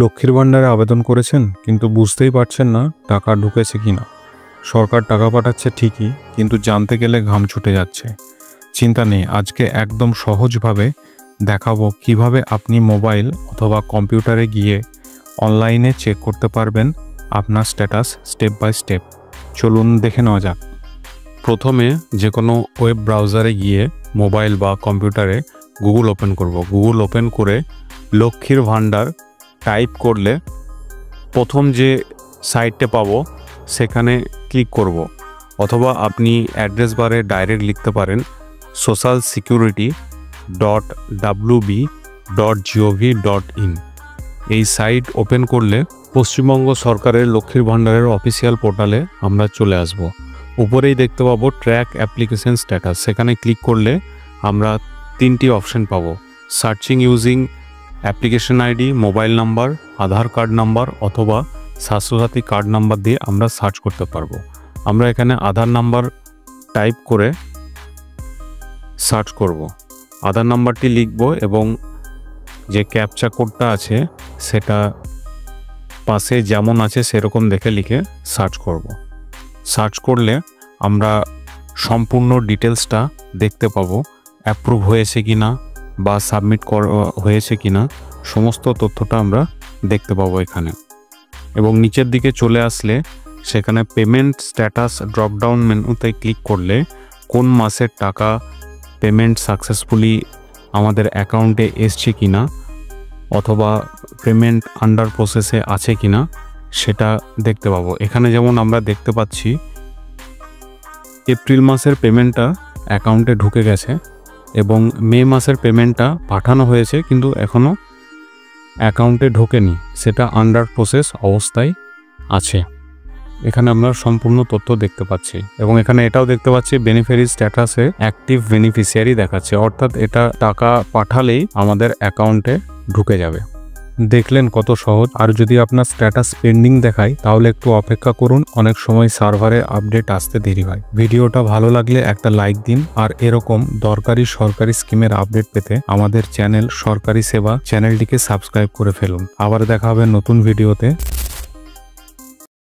লক্ষ্মীর ভাণ্ডারে আবেদন করেছেন কিন্তু বুঝতেই পারছেন না টাকা ঢুকেছে কিনা। সরকার টাকা পাঠাচ্ছে ঠিকই, কিন্তু জানতে গেলে ঘাম ছুটে যাচ্ছে। চিন্তা নেই, আজকে একদম সহজভাবে দেখাবো কিভাবে আপনি মোবাইল অথবা কম্পিউটারে গিয়ে অনলাইনে চেক করতে পারবেন আপনার স্ট্যাটাস স্টেপ বাই স্টেপ। চলুন দেখে নেওয়া যাক। প্রথমে যে কোনো ওয়েব ব্রাউজারে গিয়ে মোবাইল বা কম্পিউটারে গুগল ওপেন করব। গুগল ওপেন করে লক্ষ্মীর ভাণ্ডার টাইপ করলে প্রথম যে সাইটটা পাবো সেখানে ক্লিক করব, অথবা আপনি অ্যাড্রেস বারে ডাইরেক্ট লিখতে পারেন socialsecurity.wb.gov.in। এই সাইট ওপেন করলে পশ্চিমবঙ্গ সরকারের লক্ষ্মীর ভাণ্ডারের অফিসিয়াল পোর্টালে আমরা চলে আসব। উপরেই দেখতে পাবো ট্র্যাক অ্যাপ্লিকেশন স্ট্যাটাস। সেখানে ক্লিক করলে আমরা তিনটি অপশন পাবো: searching using application ID, mobile number, Aadhaar card number অথবা স্বাস্থ্যসাথী কার্ড নাম্বার দিয়ে আমরা সার্চ করতে পারবো। আমরা এখানে আধার নাম্বার টাইপ করে সার্চ করব। আধার নাম্বারটি লিখব এবং যে ক্যাপচা কোডটা আছে সেটা পাশে যেমন আছে সেরকম দেখে লিখে সার্চ করব। সার্চ করলে আমরা সম্পূর্ণ ডিটেলসটা দেখতে পাবো, অ্যাপ্রুভ হয়েছে কিনা বা সাবমিট হয়েছে কিনা, সমস্ত তথ্যটা আমরা দেখতে পাবো এখানে। এবং নিচের দিকে চলে আসলে সেখানে পেমেন্ট স্ট্যাটাস ড্রপডাউন মেনুতে ক্লিক করলে কোন মাসের টাকা পেমেন্ট সাকসেসফুলি আমাদের অ্যাকাউন্টে এসছে কিনা অথবা পেমেন্ট আন্ডার প্রসেসে আছে কিনা সেটা দেখতে পাবো। এখানে যেমন আমরা দেখতে পাচ্ছি এপ্রিল মাসের পেমেন্টটা অ্যাকাউন্টে ঢুকে গেছে এবং মে মাসের পেমেন্টটা পাঠানো হয়েছে কিন্তু এখনও অ্যাকাউন্টে ঢোকেনি, সেটা আন্ডার প্রসেস অবস্থায় আছে। এখানে আমরা সম্পূর্ণ তথ্য দেখতে পাচ্ছি এবং এখানে এটাও দেখতে পাচ্ছি বেনিফিশিয়ারি স্ট্যাটাসে অ্যাক্টিভ বেনিফিশিয়ারি দেখাচ্ছে, অর্থাৎ এটা টাকা পাঠালেই আমাদের অ্যাকাউন্টে ঢুকে যাবে। দেখলেন কত সহজ। আর যদি আপনার স্ট্যাটাস পেন্ডিং দেখায় তাহলে একটু অপেক্ষা করুন, অনেক সময় সার্ভারে আপডেট আসতে দেরি হয়। ভিডিওটা ভালো লাগলে একটা লাইক দিন, আর এরকম দরকারি সরকারি স্কিমের আপডেট পেতে আমাদের চ্যানেল সরকারি সেবা চ্যানেলটিকে সাবস্ক্রাইব করে ফেলুন। আবার দেখা হবে নতুন ভিডিওতে।